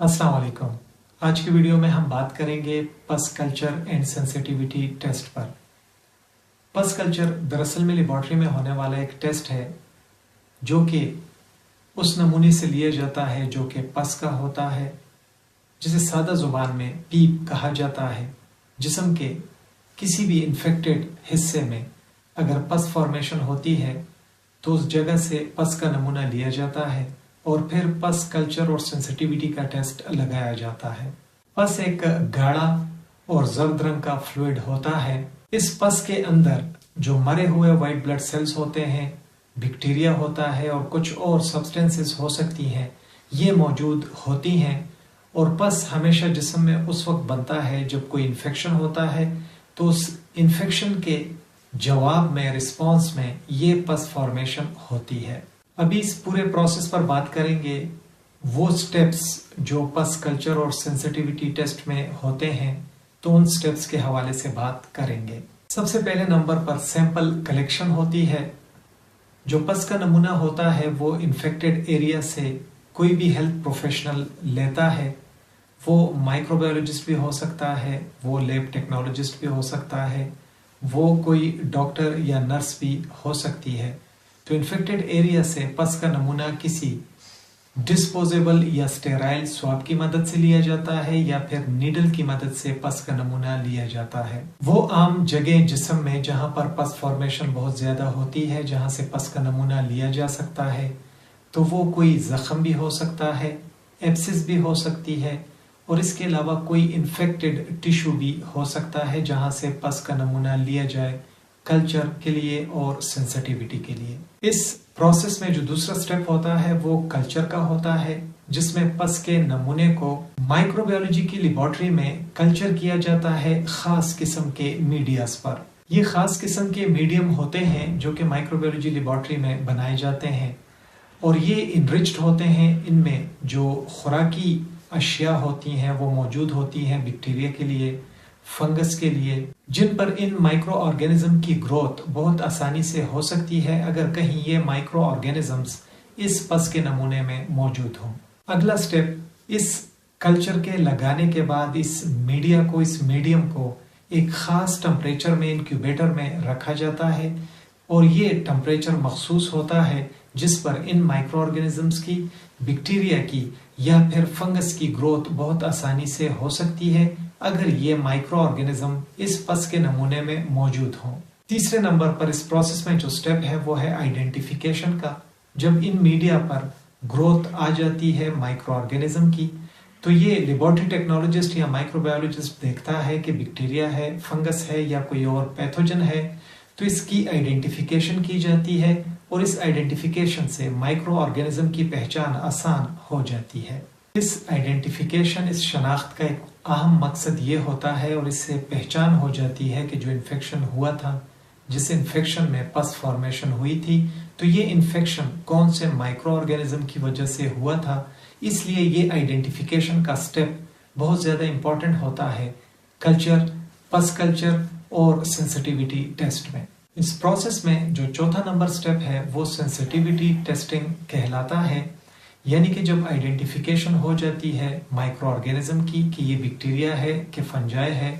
अस्सलाम वालेकुम। आज की वीडियो में हम बात करेंगे पस कल्चर एंड सेंसिटिविटी टेस्ट पर। पस कल्चर दरअसल में लेबॉर्ट्री में होने वाला एक टेस्ट है जो कि उस नमूने से लिया जाता है जो कि पस का होता है, जिसे सादा जुबान में पीप कहा जाता है। जिस्म के किसी भी इन्फेक्टेड हिस्से में अगर पस फॉर्मेशन होती है तो उस जगह से पस का नमूना लिया जाता है और फिर पस कल्चर और सेंसिटिविटी का टेस्ट लगाया जाता है। पस एक गाढ़ा और जर्द रंग का फ्लूइड होता है। इस पस के अंदर जो मरे हुए व्हाइट ब्लड सेल्स होते हैं, बैक्टीरिया होता है और कुछ और सब्सटेंसेस हो सकती हैं, ये मौजूद होती हैं। और पस हमेशा जिस्म में उस वक्त बनता है जब कोई इन्फेक्शन होता है, तो उस इन्फेक्शन के जवाब में, रिस्पॉन्स में ये पस फॉर्मेशन होती है। अभी इस पूरे प्रोसेस पर बात करेंगे, वो स्टेप्स जो पस कल्चर और सेंसिटिविटी टेस्ट में होते हैं, तो उन स्टेप्स के हवाले से बात करेंगे। सबसे पहले नंबर पर सैंपल कलेक्शन होती है। जो पस का नमूना होता है वो इन्फेक्टेड एरिया से कोई भी हेल्थ प्रोफेशनल लेता है। वो माइक्रोबायोलॉजिस्ट भी हो सकता है, वो लैब टेक्नोलॉजिस्ट भी हो सकता है, वो कोई डॉक्टर या नर्स भी हो सकती है। तो इन्फेक्टेड एरिया से पस का नमूना किसी डिस्पोजेबल या स्टेराइल स्वाब की मदद से लिया जाता है या फिर नीडल की मदद से पस का नमूना लिया जाता है। वो आम जगह जिस्म में जहां पर पस फॉर्मेशन बहुत ज्यादा होती है, जहां से पस का नमूना लिया जा सकता है, तो वो कोई जख्म भी हो सकता है, एब्सिस भी हो सकती है, और इसके अलावा कोई इन्फेक्टेड टिश्यू भी हो सकता है जहां से पस का नमूना लिया जाए कल्चर के लिए और सेंसिटिविटी के लिए। इस प्रोसेस में जो दूसरा स्टेप होता है वो कल्चर का होता है, जिसमें पस के नमूने को माइक्रोबायोलॉजी की लेबॉर्ट्री में कल्चर किया जाता है खास किस्म के मीडियास पर। ये खास किस्म के मीडियम होते हैं जो कि माइक्रोबायोलॉजी लेबॉर्ट्री में बनाए जाते हैं और ये इनरिच्ड होते हैं। इनमें जो खुराकी अशिया होती हैं वो मौजूद होती हैं बैक्टीरिया के लिए, फंगस के लिए, जिन पर इन माइक्रो ऑर्गेनिज्म की ग्रोथ बहुत आसानी से हो सकती है अगर कहीं ये माइक्रो ऑर्गेनिजम्स इस पस के नमूने में मौजूद हों। अगला स्टेप, इस कल्चर के लगाने के बाद इस मीडियम को एक खास टेम्परेचर में इंक्यूबेटर में रखा जाता है और ये टेम्परेचर मखसूस होता है जिस पर इन माइक्रो ऑर्गेनिजम्स की, बैक्टीरिया की या फिर फंगस की ग्रोथ बहुत आसानी से हो सकती है अगर ये माइक्रो ऑर्गेनिज्म इस पस के नमूने में मौजूद हों। तीसरे नंबर पर इस प्रोसेस में जो स्टेप है वो है आइडेंटिफिकेशन का। जब इन मीडिया पर ग्रोथ आ जाती है माइक्रो ऑर्गेनिज्म की, तो ये लेबॉर्ट्री टेक्नोलॉजिस्ट या माइक्रोबायोलॉजिस्ट देखता है कि बैक्टीरिया है, फंगस है या कोई और पैथोजन है, तो इसकी आइडेंटिफिकेशन की जाती है और इस आइडेंटिफिकेशन से माइक्रो ऑर्गेनिज्म की पहचान आसान हो जाती है। इस आइडेंटिफिकेशन, इस शनाख्त का एक अहम मकसद ये होता है और इससे पहचान हो जाती है कि जो इन्फेक्शन हुआ था, जिस इन्फेक्शन में पस फॉर्मेशन हुई थी, तो ये इन्फेक्शन कौन से माइक्रो ऑर्गेनिज्म की वजह से हुआ था। इसलिए ये आइडेंटिफिकेशन का स्टेप बहुत ज्यादा इंपॉर्टेंट होता है कल्चर, पस कल्चर और सेंसिटिविटी टेस्ट में। इस प्रोसेस में जो चौथा नंबर स्टेप है वो सेंसिटिविटी टेस्टिंग कहलाता है। यानी कि जब आइडेंटिफिकेशन हो जाती है माइक्रो ऑर्गेनिज्म की कि ये बैक्टीरिया है कि फंजाई है,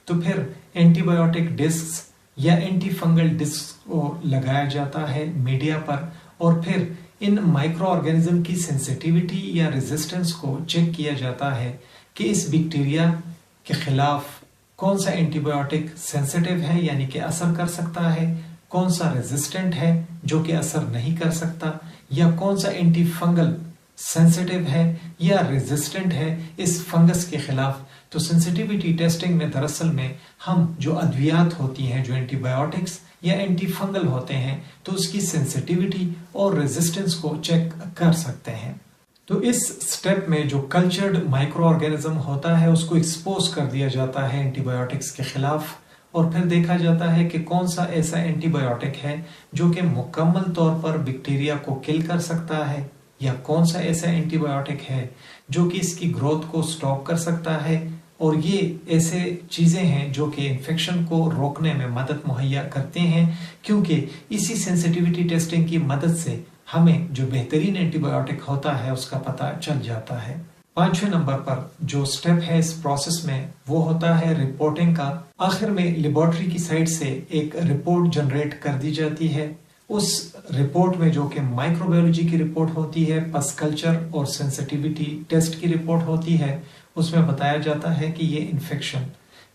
तो फिर एंटीबायोटिक डिस्क या एंटी फंगल डिस्क को लगाया जाता है मीडिया पर और फिर इन माइक्रो ऑर्गेनिज्म की सेंसिटिविटी या रेजिस्टेंस को चेक किया जाता है कि इस बैक्टीरिया के खिलाफ कौन सा एंटीबायोटिक सेंसिटिव है यानी कि असर कर सकता है, कौन सा रेजिस्टेंट है जो कि असर नहीं कर सकता, या कौन सा एंटी फंगल सेंसिटिव है या रेजिस्टेंट है इस फंगस के खिलाफ। तो सेंसिटिविटी टेस्टिंग में दरअसल में हम जो अद्वियात होती हैं, जो एंटीबायोटिक्स या एंटी फंगल होते हैं, तो उसकी सेंसिटिविटी और रेजिस्टेंस को चेक कर सकते हैं। तो इस स्टेप में जो कल्चर्ड माइक्रो ऑर्गेनिज्म होता है उसको एक्सपोज कर दिया जाता है एंटीबायोटिक्स के खिलाफ और फिर देखा जाता है कि कौन सा ऐसा एंटीबायोटिक है जो कि मुकम्मल तौर पर बैक्टीरिया को किल कर सकता है, या कौन सा ऐसा एंटीबायोटिक है जो कि इसकी ग्रोथ को स्टॉप कर सकता है। और ये ऐसे चीजें हैं जो कि इन्फेक्शन को रोकने में मदद मुहैया करते हैं, क्योंकि इसी सेंसिटिविटी टेस्टिंग की मदद से हमें जो बेहतरीन एंटीबायोटिक होता है उसका पता चल जाता है। 5वें नंबर पर जो स्टेप है इस प्रोसेस में वो होता है रिपोर्टिंग का। आखिर में लेबोरेटरी की साइड से एक रिपोर्ट जनरेट कर दी जाती है। उस रिपोर्ट में जो कि माइक्रोबायोलॉजी की रिपोर्ट होती है, पस कल्चर और सेंसिटिविटी टेस्ट की रिपोर्ट होती है, उसमें बताया जाता है कि ये इन्फेक्शन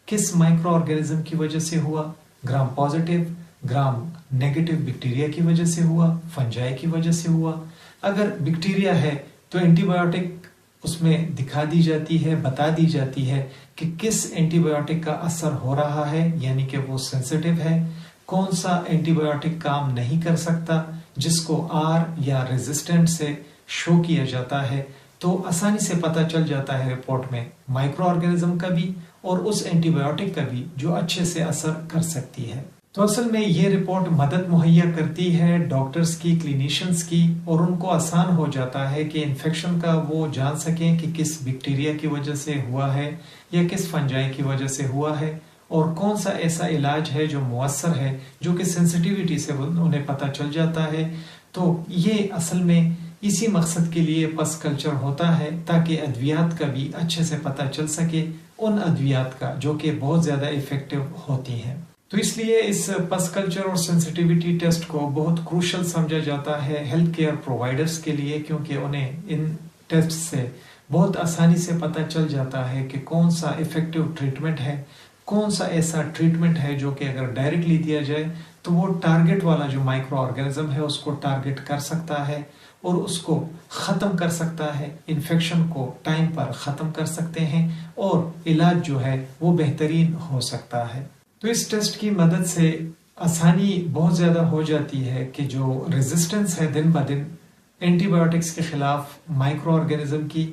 किस माइक्रो ऑर्गेनिज्म की वजह से हुआ, gram positive, gram negative bacteria की वजह से हुआ, फंजाई की वजह से हुआ। अगर बैक्टीरिया है तो एंटीबायोटिक उसमें दिखा दी जाती है, बता दी जाती है कि किस एंटीबायोटिक का असर हो रहा है, यानी कि वो सेंसिटिव है, कौन सा एंटीबायोटिक काम नहीं कर सकता जिसको आर या रेजिस्टेंट से शो किया जाता है। तो आसानी से पता चल जाता है रिपोर्ट में माइक्रो ऑर्गेनिज्म का भी और उस एंटीबायोटिक का भी जो अच्छे से असर कर सकती है। तो असल में ये रिपोर्ट मदद मुहैया करती है डॉक्टर्स की, क्लिनिशियंस की, और उनको आसान हो जाता है कि इन्फेक्शन का वो जान सकें कि किस बैक्टीरिया की वजह से हुआ है या किस फंजाई की वजह से हुआ है, और कौन सा ऐसा इलाज है जो मुअस्सर है, जो कि सेंसिटिविटी से उन्हें पता चल जाता है। तो ये असल में इसी मकसद के लिए पस कल्चर होता है, ताकि अद्वियात का भी अच्छे से पता चल सके, उन अद्वियात का जो कि बहुत ज्यादा इफेक्टिव होती हैं। तो इसलिए इस पस कल्चर और सेंसिटिविटी टेस्ट को बहुत क्रूशल समझा जाता है हेल्थ केयर प्रोवाइडर्स के लिए, क्योंकि उन्हें इन टेस्ट से बहुत आसानी से पता चल जाता है कि कौन सा इफेक्टिव ट्रीटमेंट है, कौन सा ऐसा ट्रीटमेंट है जो कि अगर डायरेक्टली दिया जाए तो वो टारगेट वाला जो माइक्रो ऑर्गेनिज्म है उसको टारगेट कर सकता है और उसको खत्म कर सकता है, इन्फेक्शन को टाइम पर खत्म कर सकते हैं और इलाज जो है वो बेहतरीन हो सकता है। तो इस टेस्ट की मदद से आसानी बहुत ज्यादा हो जाती है कि जो रेजिस्टेंस है दिन ब दिन एंटीबायोटिक्स के खिलाफ माइक्रो ऑर्गेनिज्म की,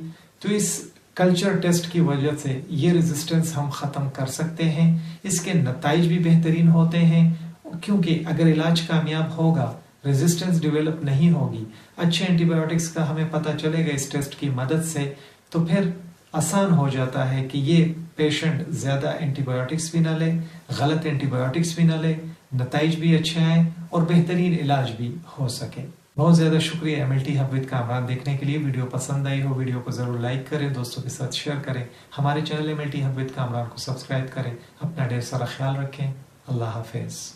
तो इस कल्चर टेस्ट की वजह से ये रेजिस्टेंस हम खत्म कर सकते हैं। इसके नताइज भी बेहतरीन होते हैं, क्योंकि अगर इलाज कामयाब होगा, रेजिस्टेंस डेवलप नहीं होगी, अच्छे एंटीबायोटिक्स का हमें पता चलेगा इस टेस्ट की मदद से, तो फिर आसान हो जाता है कि ये पेशेंट ज्यादा एंटीबायोटिक्स भी ना ले, गलत एंटीबायोटिक्स भी ना ले, नताइज भी अच्छे आए और बेहतरीन इलाज भी हो सके। बहुत ज्यादा शुक्रिया MLT हब विद कामरान देखने के लिए। वीडियो पसंद आई हो वीडियो को जरूर लाइक करें, दोस्तों के साथ शेयर करें, हमारे channel MLT hub with Kamran को सब्सक्राइब करें। अपना ढेर सारा ख्याल रखें। अल्लाह हाफिज।